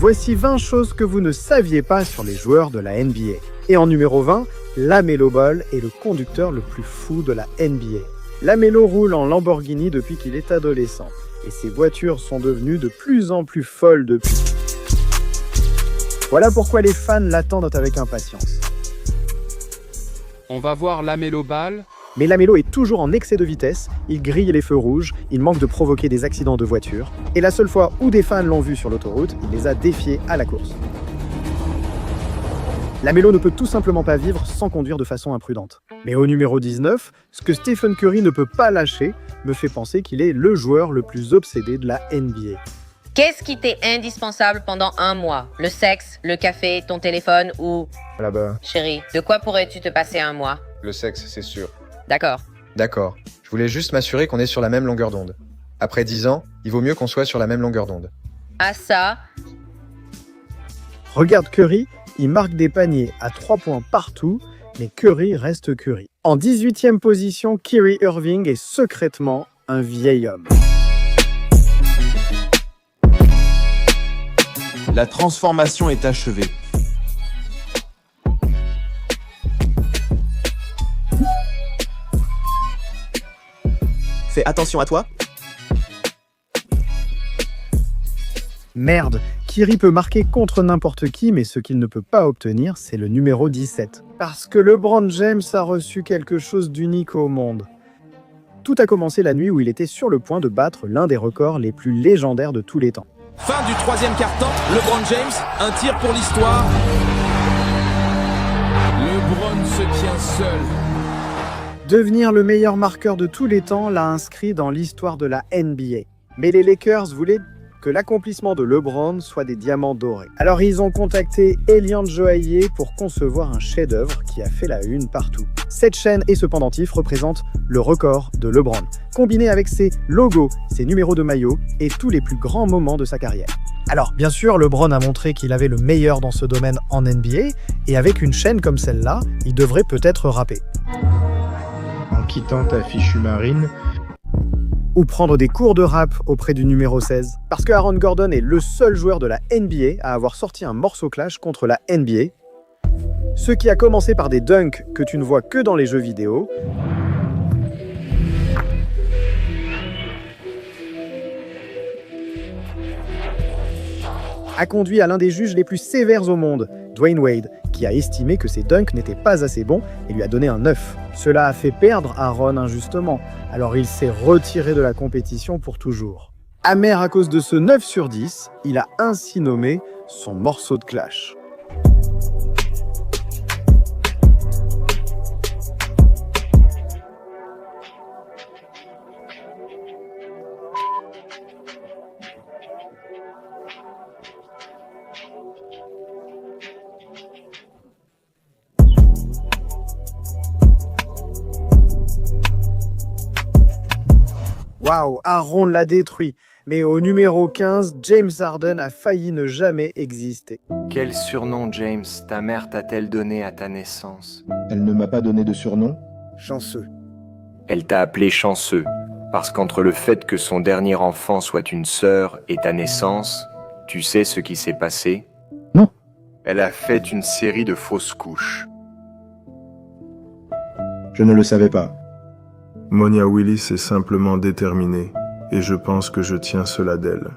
Voici 20 choses que vous ne saviez pas sur les joueurs de la NBA. Et en numéro 20, LaMelo Ball est le conducteur le plus fou de la NBA. LaMelo roule en Lamborghini depuis qu'il est adolescent. Et ses voitures sont devenues de plus en plus folles depuis. Voilà pourquoi les fans l'attendent avec impatience. On va voir LaMelo Ball. Mais LaMelo est toujours en excès de vitesse, il grille les feux rouges, il manque de provoquer des accidents de voiture. Et la seule fois où des fans l'ont vu sur l'autoroute, il les a défiés à la course. LaMelo ne peut tout simplement pas vivre sans conduire de façon imprudente. Mais au numéro 19, ce que Stephen Curry ne peut pas lâcher me fait penser qu'il est le joueur le plus obsédé de la NBA. Qu'est-ce qui t'est indispensable pendant un mois? Le sexe, le café, ton téléphone ou... Là-bas. Chérie, de quoi pourrais-tu te passer un mois? Le sexe, c'est sûr. D'accord. D'accord. Je voulais juste m'assurer qu'on est sur la même longueur d'onde. Après 10 ans, il vaut mieux qu'on soit sur la même longueur d'onde. Ah ça, Regarde Curry, il marque des paniers à 3 points partout, mais Curry reste Curry. En 18e position, Kyrie Irving est secrètement un vieil homme. La transformation est achevée. Fais attention à toi. Merde, Kyrie peut marquer contre n'importe qui, mais ce qu'il ne peut pas obtenir, c'est le numéro 17. Parce que LeBron James a reçu quelque chose d'unique au monde. Tout a commencé la nuit où il était sur le point de battre l'un des records les plus légendaires de tous les temps. Fin du troisième quart-temps, LeBron James, un tir pour l'histoire. LeBron se tient seul. Devenir le meilleur marqueur de tous les temps l'a inscrit dans l'histoire de la NBA. Mais les Lakers voulaient que l'accomplissement de LeBron soit des diamants dorés. Alors ils ont contacté Elian Joaillier pour concevoir un chef-d'œuvre qui a fait la une partout. Cette chaîne et ce pendentif représentent le record de LeBron, combiné avec ses logos, ses numéros de maillot et tous les plus grands moments de sa carrière. Alors, bien sûr, LeBron a montré qu'il avait le meilleur dans ce domaine en NBA, et avec une chaîne comme celle-là, il devrait peut-être rapper. En quittant ta fichue marine, Ou prendre des cours de rap auprès du numéro 16. Parce que Aaron Gordon est le seul joueur de la NBA à avoir sorti un morceau clash contre la NBA. Ce qui a commencé par des dunks que tu ne vois que dans les jeux vidéo, a conduit à l'un des juges les plus sévères au monde, Dwayne Wade, qui a estimé que ses dunks n'étaient pas assez bons et lui a donné un 9. Cela a fait perdre Aaron injustement, alors il s'est retiré de la compétition pour toujours. Amer à cause de ce 9 sur 10, il a ainsi nommé son morceau de clash. Waouh, Aaron l'a détruit. Mais au numéro 15, James Harden a failli ne jamais exister. Quel surnom, James, ta mère t'a-t-elle donné à ta naissance? elle ne m'a pas donné de surnom. Chanceux. Elle t'a appelé chanceux, parce qu'entre le fait que son dernier enfant soit une sœur et ta naissance, tu sais ce qui s'est passé? Non. Elle a fait une série de fausses couches. Je ne le savais pas. Monia Willis est simplement déterminée, et je pense que je tiens cela d'elle.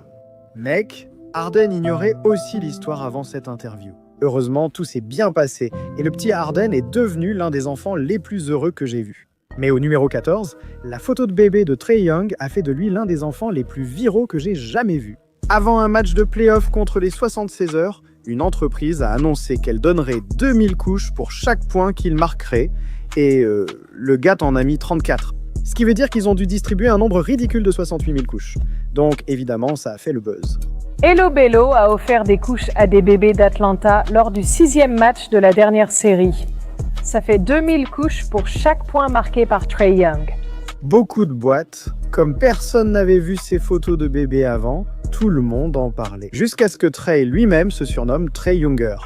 Mec, Harden ignorait aussi l'histoire avant cette interview. Heureusement, tout s'est bien passé, et le petit Harden est devenu l'un des enfants les plus heureux que j'ai vus. Mais au numéro 14, la photo de bébé de Trae Young a fait de lui l'un des enfants les plus viraux que j'ai jamais vus. Avant un match de play-off contre les 76 heures, une entreprise a annoncé qu'elle donnerait 2000 couches pour chaque point qu'il marquerait, et le gars en a mis 34. Ce qui veut dire qu'ils ont dû distribuer un nombre ridicule de 68 000 couches. Donc évidemment, ça a fait le buzz. Hello Bello a offert des couches à des bébés d'Atlanta lors du 6e match de la dernière série. Ça fait 2000 couches pour chaque point marqué par Trae Young. Beaucoup de boîtes. Comme personne n'avait vu ces photos de bébés avant, tout le monde en parlait. Jusqu'à ce que Trae lui-même se surnomme Trae Younger.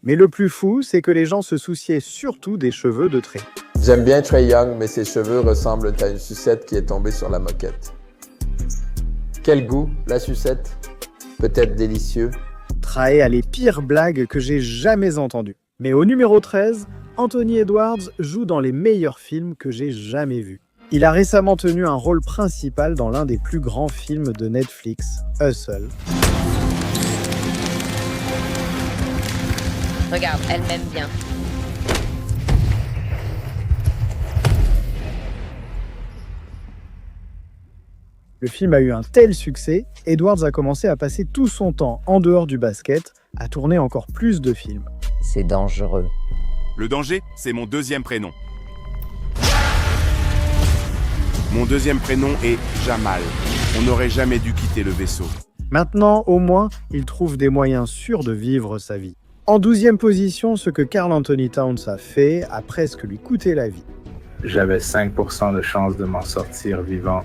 Mais le plus fou, c'est que les gens se souciaient surtout des cheveux de Trae. J'aime bien Trae Young, mais ses cheveux ressemblent à une sucette qui est tombée sur la moquette. Quel goût, la sucette? Peut-être délicieux, Trahe a les pires blagues que j'ai jamais entendues. Mais au numéro 13, Anthony Edwards joue dans les meilleurs films que j'ai jamais vus. Il a récemment tenu un rôle principal dans l'un des plus grands films de Netflix, Hustle. Regarde, elle m'aime bien. Le film a eu un tel succès, Edwards a commencé à passer tout son temps en dehors du basket, à tourner encore plus de films. C'est dangereux. Le danger, c'est mon deuxième prénom. Mon deuxième prénom est Jamal. On n'aurait jamais dû quitter le vaisseau. Maintenant, au moins, il trouve des moyens sûrs de vivre sa vie. En 12e position, ce que Karl Anthony Towns a fait a presque lui coûté la vie. J'avais 5% de chance de m'en sortir vivant.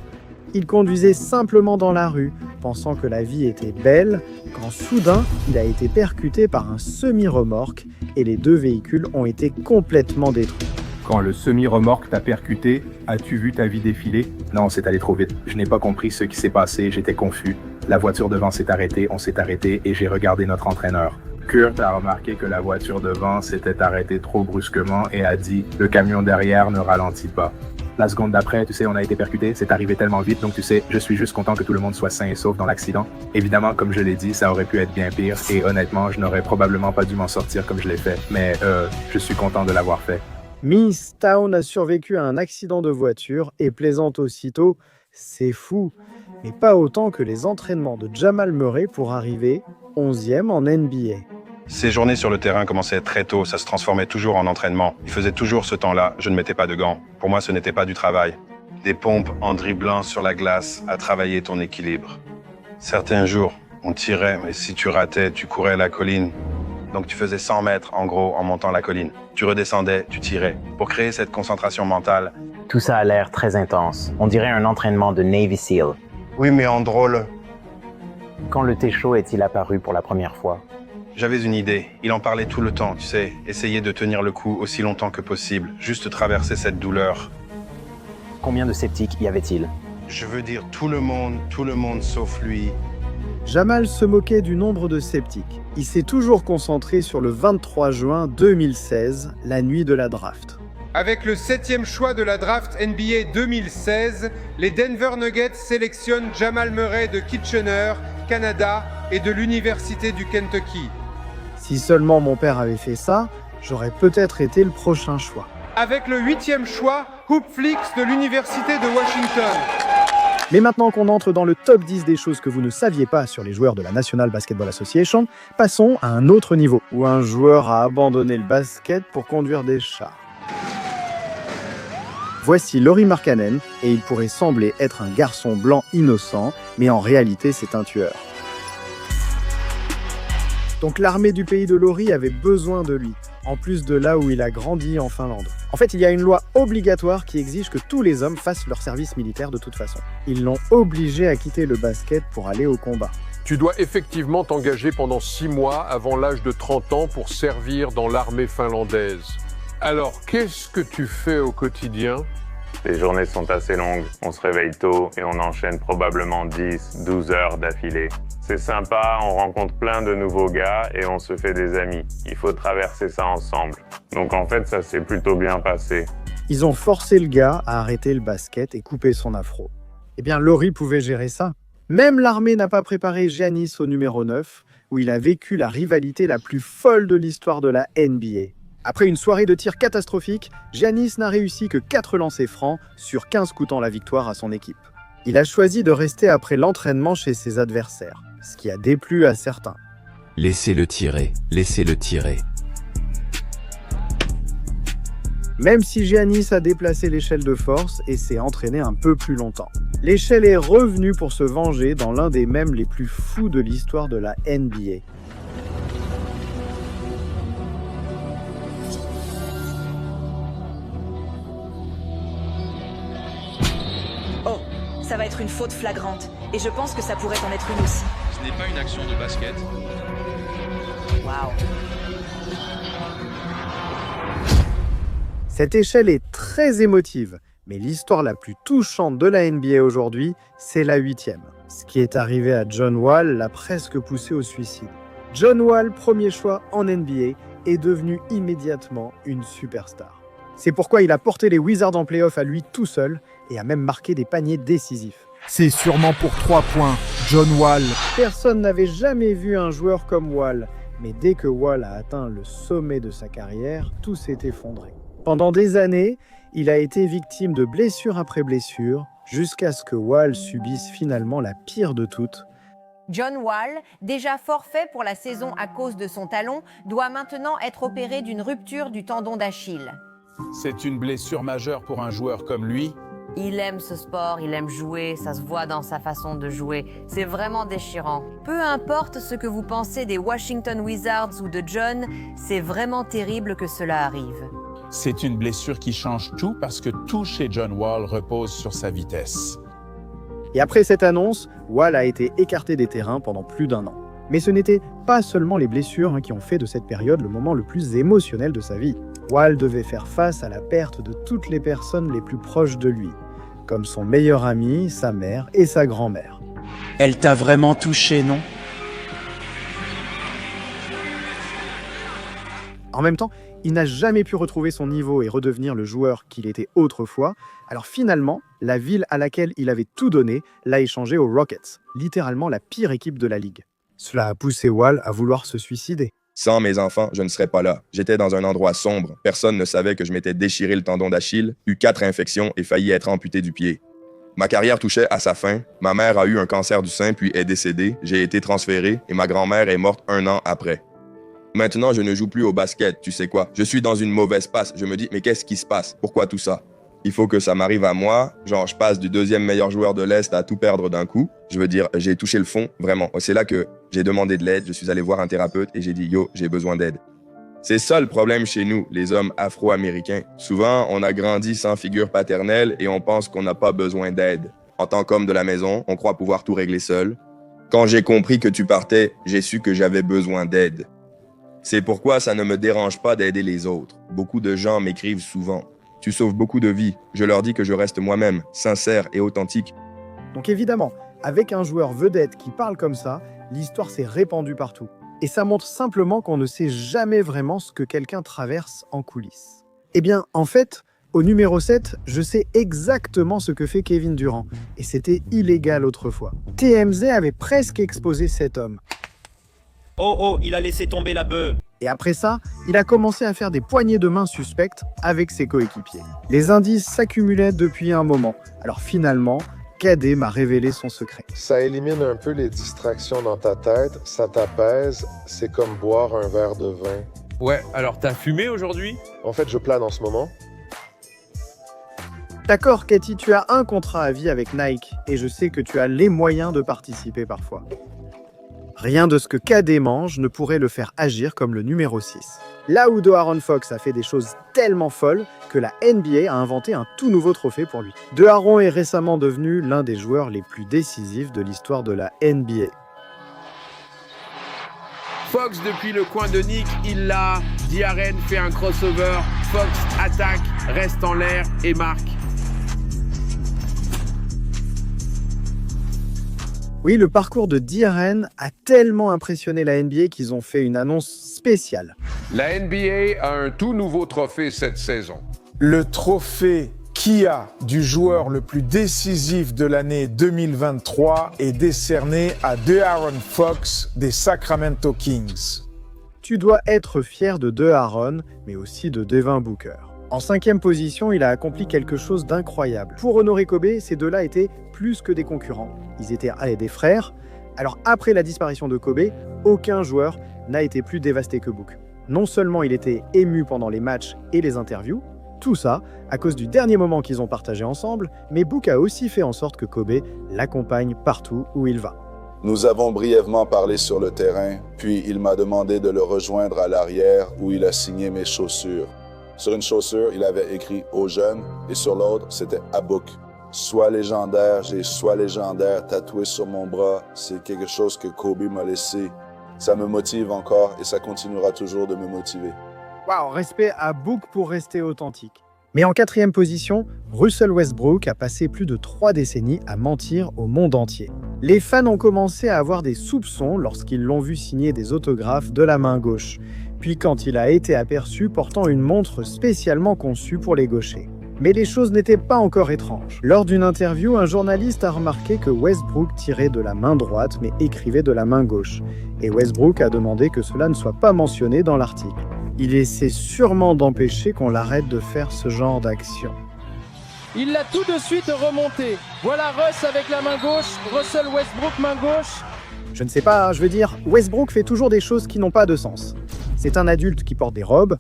Il conduisait simplement dans la rue, pensant que la vie était belle, quand soudain, il a été percuté par un semi-remorque et les deux véhicules ont été complètement détruits. Quand le semi-remorque t'a percuté, as-tu vu ta vie défiler? Non, c'est allé trop vite. Je n'ai pas compris ce qui s'est passé, j'étais confus. La voiture devant s'est arrêtée, on s'est arrêté et j'ai regardé notre entraîneur. Kurt a remarqué que la voiture devant s'était arrêtée trop brusquement et a dit « Le camion derrière ne ralentit pas ». La seconde d'après, tu sais, on a été percuté, c'est arrivé tellement vite, donc tu sais, je suis juste content que tout le monde soit sain et sauf dans l'accident. Évidemment, comme je l'ai dit, ça aurait pu être bien pire, et honnêtement, je n'aurais probablement pas dû m'en sortir comme je l'ai fait, mais je suis content de l'avoir fait. Miss Town a survécu à un accident de voiture et plaisante aussitôt, c'est fou, mais pas autant que les entraînements de Jamal Murray pour arriver 11e en NBA. Ces journées sur le terrain commençaient très tôt, ça se transformait toujours en entraînement. Il faisait toujours ce temps-là, je ne mettais pas de gants. Pour moi, ce n'était pas du travail. Des pompes en dribblant sur la glace à travailler ton équilibre. Certains jours, on tirait, mais si tu ratais, tu courais la colline. Donc tu faisais 100 mètres, en gros, en montant la colline. Tu redescendais, tu tirais. Pour créer cette concentration mentale. Tout ça a l'air très intense. On dirait un entraînement de Navy SEAL. Oui, mais en drôle. Quand le Técho est-il apparu pour la première fois? J'avais une idée. Il en parlait tout le temps, tu sais. Essayer de tenir le coup aussi longtemps que possible. Juste traverser cette douleur. Combien de sceptiques y avait-il? Je veux dire tout le monde sauf lui. Jamal se moquait du nombre de sceptiques. Il s'est toujours concentré sur le 23 juin 2016, la nuit de la draft. Avec le 7e choix de la draft NBA 2016, les Denver Nuggets sélectionnent Jamal Murray de Kitchener, Canada, et de l'Université du Kentucky. Si seulement mon père avait fait ça, j'aurais peut-être été le prochain choix. Avec le 8e choix, Hoopflix de l'Université de Washington. Mais maintenant qu'on entre dans le top 10 des choses que vous ne saviez pas sur les joueurs de la National Basketball Association, passons à un autre niveau, où un joueur a abandonné le basket pour conduire des chars. Voici Lauri Markkanen, et il pourrait sembler être un garçon blanc innocent, mais en réalité c'est un tueur. Donc l'armée du pays de Lauri avait besoin de lui, en plus de là où il a grandi en Finlande. En fait, il y a une loi obligatoire qui exige que tous les hommes fassent leur service militaire de toute façon. Ils l'ont obligé à quitter le basket pour aller au combat. Tu dois effectivement t'engager pendant 6 mois avant l'âge de 30 ans pour servir dans l'armée finlandaise. Alors, qu'est-ce que tu fais au quotidien ? Les journées sont assez longues, on se réveille tôt et on enchaîne probablement 10-12 heures d'affilée. C'est sympa, on rencontre plein de nouveaux gars et on se fait des amis. Il faut traverser ça ensemble. Donc en fait, ça s'est plutôt bien passé. Ils ont forcé le gars à arrêter le basket et couper son afro. Eh bien, Lauri pouvait gérer ça. Même l'armée n'a pas préparé Giannis au numéro 9, où il a vécu la rivalité la plus folle de l'histoire de la NBA. Après une soirée de tir catastrophique, Giannis n'a réussi que 4 lancers francs sur 15 coûtant la victoire à son équipe. Il a choisi de rester après l'entraînement chez ses adversaires, ce qui a déplu à certains. Laissez-le tirer, laissez-le tirer. Même si Giannis a déplacé l'échelle de force et s'est entraîné un peu plus longtemps. L'échelle est revenue pour se venger dans l'un des mèmes les plus fous de l'histoire de la NBA. Oh, ça va être une faute flagrante. Et je pense que ça pourrait en être une aussi. Ce n'est pas une action de basket. Waouh. Cette échelle est très émotive, mais l'histoire la plus touchante de la NBA aujourd'hui, c'est la 8e. Ce qui est arrivé à John Wall l'a presque poussé au suicide. John Wall, premier choix en NBA, est devenu immédiatement une superstar. C'est pourquoi il a porté les Wizards en playoff à lui tout seul et a même marqué des paniers décisifs. C'est sûrement pour 3 points, John Wall. Personne n'avait jamais vu un joueur comme Wall, mais dès que Wall a atteint le sommet de sa carrière, tout s'est effondré. Pendant des années, il a été victime de blessure après blessure, jusqu'à ce que Wall subisse finalement la pire de toutes. John Wall, déjà forfait pour la saison à cause de son talon, doit maintenant être opéré d'une rupture du tendon d'Achille. C'est une blessure majeure pour un joueur comme lui. Il aime ce sport, il aime jouer, ça se voit dans sa façon de jouer. C'est vraiment déchirant. Peu importe ce que vous pensez des Washington Wizards ou de John, c'est vraiment terrible que cela arrive. C'est une blessure qui change tout parce que tout chez John Wall repose sur sa vitesse. Et après cette annonce, Wall a été écarté des terrains pendant plus d'1 an. Mais ce n'était pas seulement les blessures qui ont fait de cette période le moment le plus émotionnel de sa vie. Wall devait faire face à la perte de toutes les personnes les plus proches de lui, comme son meilleur ami, sa mère et sa grand-mère. Elle t'a vraiment touché, non? En même temps, il n'a jamais pu retrouver son niveau et redevenir le joueur qu'il était autrefois. Alors finalement, la ville à laquelle il avait tout donné l'a échangé aux Rockets, littéralement la pire équipe de la ligue. Cela a poussé Wall à vouloir se suicider. Sans mes enfants, je ne serais pas là. J'étais dans un endroit sombre. Personne ne savait que je m'étais déchiré le tendon d'Achille, eu 4 infections et failli être amputé du pied. Ma carrière touchait à sa fin. Ma mère a eu un cancer du sein puis est décédée. J'ai été transféré et ma grand-mère est morte 1 an après. Maintenant, je ne joue plus au basket, tu sais quoi. Je suis dans une mauvaise passe. Je me dis, mais qu'est-ce qui se passe? Pourquoi tout ça? Il faut que ça m'arrive à moi. Genre, je passe du 2e meilleur joueur de l'Est à tout perdre d'un coup. Je veux dire, j'ai touché le fond, vraiment. C'est là que j'ai demandé de l'aide. Je suis allé voir un thérapeute et j'ai dit, yo, j'ai besoin d'aide. C'est ça le problème chez nous, les hommes afro-américains. Souvent, on a grandi sans figure paternelle et on pense qu'on n'a pas besoin d'aide. En tant qu'homme de la maison, on croit pouvoir tout régler seul. Quand j'ai compris que tu partais, j'ai su que j'avais besoin d'aide. C'est pourquoi ça ne me dérange pas d'aider les autres. Beaucoup de gens m'écrivent souvent. Tu sauves beaucoup de vies. Je leur dis que je reste moi-même, sincère et authentique. Donc évidemment, avec un joueur vedette qui parle comme ça, l'histoire s'est répandue partout. Et ça montre simplement qu'on ne sait jamais vraiment ce que quelqu'un traverse en coulisses. Eh bien, en fait, au numéro 7, je sais exactement ce que fait Kevin Durant. Et c'était illégal autrefois. TMZ avait presque exposé cet homme. Oh, il a laissé tomber la bœuf. Et après ça, il a commencé à faire des poignées de main suspectes avec ses coéquipiers. Les indices s'accumulaient depuis un moment. Alors finalement, KD m'a révélé son secret. Ça élimine un peu les distractions dans ta tête, ça t'apaise, c'est comme boire un verre de vin. Ouais, alors t'as fumé aujourd'hui? En fait, je plane en ce moment. D'accord, Cathy, tu as un contrat à vie avec Nike et je sais que tu as les moyens de participer parfois. Rien de ce que KD mange ne pourrait le faire agir comme le numéro 6. Là où De'Aaron Fox a fait des choses tellement folles que la NBA a inventé un tout nouveau trophée pour lui. De'Aaron est récemment devenu l'un des joueurs les plus décisifs de l'histoire de la NBA. Fox depuis le coin de Nick, il l'a. De'Aaron fait un crossover. Fox attaque, reste en l'air et marque. Oui, le parcours de De'Aaron a tellement impressionné la NBA qu'ils ont fait une annonce spéciale. La NBA a un tout nouveau trophée cette saison. Le trophée Kia du joueur le plus décisif de l'année 2023 est décerné à De'Aaron Fox des Sacramento Kings. Tu dois être fier de De'Aaron, mais aussi de Devin Booker. En 5e position, il a accompli quelque chose d'incroyable. Pour honorer Kobe, ces deux-là étaient plus que des concurrents. Ils étaient des frères. Alors après la disparition de Kobe, aucun joueur n'a été plus dévasté que Book. Non seulement il était ému pendant les matchs et les interviews, tout ça à cause du dernier moment qu'ils ont partagé ensemble, mais Book a aussi fait en sorte que Kobe l'accompagne partout où il va. Nous avons brièvement parlé sur le terrain, puis il m'a demandé de le rejoindre à l'arrière où il a signé mes chaussures. Sur une chaussure, il avait écrit « Aux jeunes » et sur l'autre, c'était « À Book ». Sois légendaire, j'ai « Sois légendaire » tatoué sur mon bras. C'est quelque chose que Kobe m'a laissé. Ça me motive encore et ça continuera toujours de me motiver. Waouh, respect à Book pour rester authentique. Mais en 4e position, Russell Westbrook a passé plus de 3 décennies à mentir au monde entier. Les fans ont commencé à avoir des soupçons lorsqu'ils l'ont vu signer des autographes de la main gauche, puis quand il a été aperçu portant une montre spécialement conçue pour les gauchers. Mais les choses n'étaient pas encore étranges. Lors d'une interview, un journaliste a remarqué que Westbrook tirait de la main droite mais écrivait de la main gauche. Et Westbrook a demandé que cela ne soit pas mentionné dans l'article. Il essaie sûrement d'empêcher qu'on l'arrête de faire ce genre d'action. Il l'a tout de suite remonté. Voilà Russ avec la main gauche, Russell Westbrook main gauche. Je ne sais pas, je veux dire, Westbrook fait toujours des choses qui n'ont pas de sens. C'est un adulte qui porte des robes.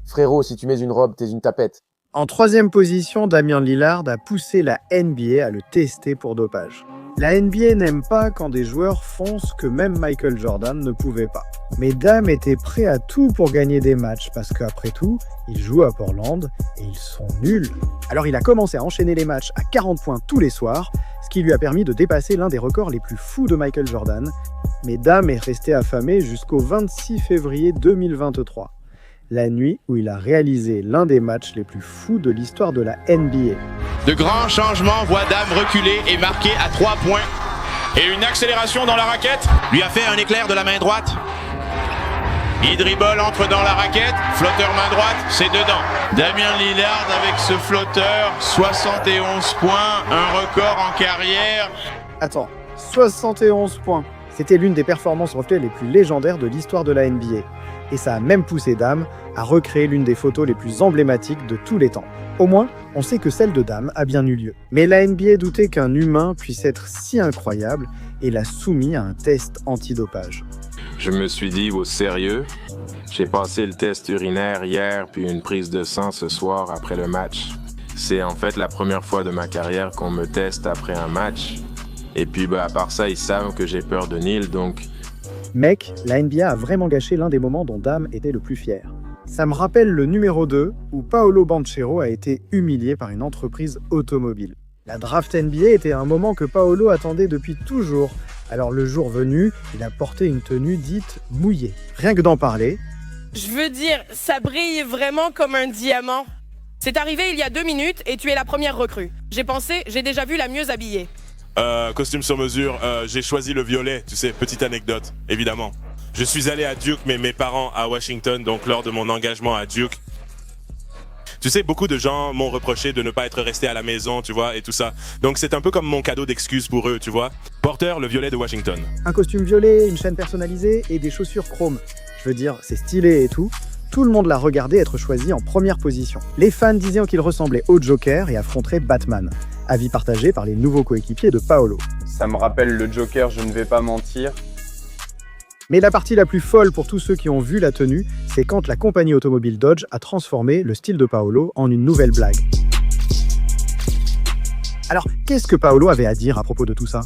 Frérot, si tu mets une robe, t'es une tapette. En 3e position, Damian Lillard a poussé la NBA à le tester pour dopage. La NBA n'aime pas quand des joueurs font ce que même Michael Jordan ne pouvait pas. Mais Dame était prêt à tout pour gagner des matchs parce qu'après tout, ils jouent à Portland et ils sont nuls. Alors il a commencé à enchaîner les matchs à 40 points tous les soirs, ce qui lui a permis de dépasser l'un des records les plus fous de Michael Jordan. Mais Dame est resté affamé jusqu'au 26 février 2023. La nuit où il a réalisé l'un des matchs les plus fous de l'histoire de la NBA. De grands changements voient Dame reculer et marquer à 3 points. Et une accélération dans la raquette lui a fait un éclair de la main droite. Il dribble, entre dans la raquette, flotteur main droite, c'est dedans. Damian Lillard avec ce flotteur, 71 points, un record en carrière. Attends, 71 points. C'était l'une des performances reflets les plus légendaires de l'histoire de la NBA. Et ça a même poussé Dame à recréer l'une des photos les plus emblématiques de tous les temps. Au moins, on sait que celle de Dame a bien eu lieu. Mais la NBA doutait qu'un humain puisse être si incroyable et l'a soumis à un test antidopage. Je me suis dit, au sérieux? J'ai passé le test urinaire hier, puis une prise de sang ce soir après le match. C'est en fait la première fois de ma carrière qu'on me teste après un match. Et puis, à part ça, ils savent que j'ai peur de Neil, donc... Mec, la NBA a vraiment gâché l'un des moments dont Dame était le plus fier. Ça me rappelle le numéro 2, où Paolo Banchero a été humilié par une entreprise automobile. La draft NBA était un moment que Paolo attendait depuis toujours. Alors le jour venu, il a porté une tenue dite mouillée. Rien que d'en parler... Je veux dire, ça brille vraiment comme un diamant. C'est arrivé il y a 2 minutes et tu es la première recrue. J'ai déjà vu la mieux habillée. Costume sur mesure, j'ai choisi le violet, tu sais, petite anecdote, évidemment. Je suis allé à Duke, mais mes parents à Washington, donc lors de mon engagement à Duke. Tu sais, beaucoup de gens m'ont reproché de ne pas être resté à la maison, tu vois, et tout ça. Donc c'est un peu comme mon cadeau d'excuse pour eux, tu vois. Porter, le violet de Washington. Un costume violet, une chaîne personnalisée et des chaussures chrome. Je veux dire, c'est stylé et tout. Tout le monde l'a regardé être choisi en première position. Les fans disaient qu'il ressemblait au Joker et affronterait Batman. Avis partagé par les nouveaux coéquipiers de Paolo. Ça me rappelle le Joker, je ne vais pas mentir. Mais la partie la plus folle pour tous ceux qui ont vu la tenue, c'est quand la compagnie automobile Dodge a transformé le style de Paolo en une nouvelle blague. Alors, qu'est-ce que Paolo avait à dire à propos de tout ça?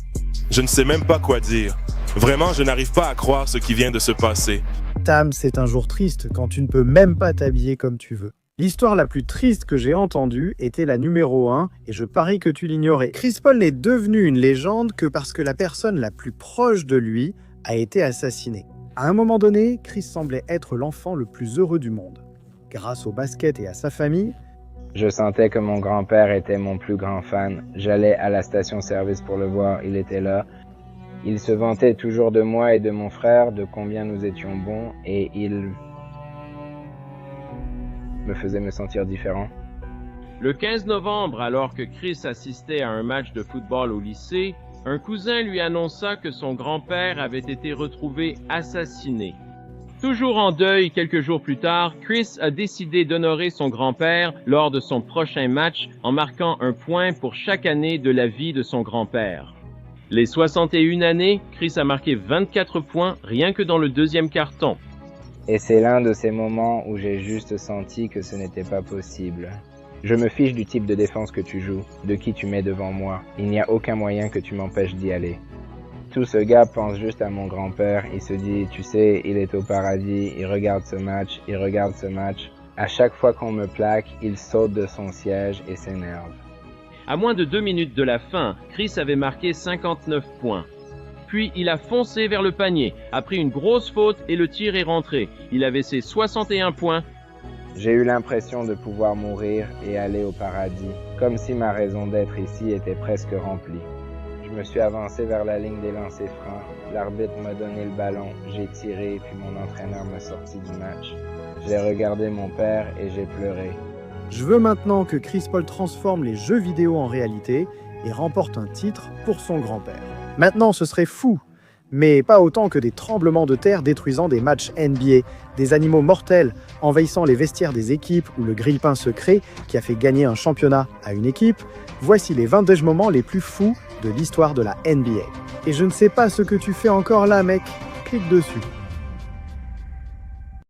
Je ne sais même pas quoi dire. Vraiment, je n'arrive pas à croire ce qui vient de se passer. Tam, c'est un jour triste quand tu ne peux même pas t'habiller comme tu veux. L'histoire la plus triste que j'ai entendue était la numéro 1, et je parie que tu l'ignorais. Chris Paul n'est devenu une légende que parce que la personne la plus proche de lui a été assassinée. À un moment donné, Chris semblait être l'enfant le plus heureux du monde. Grâce au basket et à sa famille, je sentais que mon grand-père était mon plus grand fan. J'allais à la station-service pour le voir, il était là. Il se vantait toujours de moi et de mon frère, de combien nous étions bons, et il me faisait me sentir différent. Le 15 novembre, alors que Chris assistait à un match de football au lycée, un cousin lui annonça que son grand-père avait été retrouvé assassiné. Toujours en deuil quelques jours plus tard, Chris a décidé d'honorer son grand-père lors de son prochain match en marquant un point pour chaque année de la vie de son grand-père. Les 61 années, Chris a marqué 24 points rien que dans le deuxième quart-temps. Et c'est l'un de ces moments où j'ai juste senti que ce n'était pas possible. Je me fiche du type de défense que tu joues, de qui tu mets devant moi. Il n'y a aucun moyen que tu m'empêches d'y aller. Tout ce gars pense juste à mon grand-père, il se dit, tu sais, il est au paradis, il regarde ce match, il regarde ce match. À chaque fois qu'on me plaque, il saute de son siège et s'énerve. À moins de 2 minutes de la fin, Chris avait marqué 59 points. Puis il a foncé vers le panier, a pris une grosse faute et le tir est rentré. Il avait ses 61 points. J'ai eu l'impression de pouvoir mourir et aller au paradis, comme si ma raison d'être ici était presque remplie. Je me suis avancé vers la ligne des lancers francs, l'arbitre m'a donné le ballon, j'ai tiré puis mon entraîneur m'a sorti du match. J'ai regardé mon père et j'ai pleuré. Je veux maintenant que Chris Paul transforme les jeux vidéo en réalité et remporte un titre pour son grand-père. Maintenant, ce serait fou, mais pas autant que des tremblements de terre détruisant des matchs NBA, des animaux mortels envahissant les vestiaires des équipes ou le grille-pain secret qui a fait gagner un championnat à une équipe. Voici les 20 moments les plus fous de l'histoire de la NBA. Et je ne sais pas ce que tu fais encore là, mec. Clique dessus.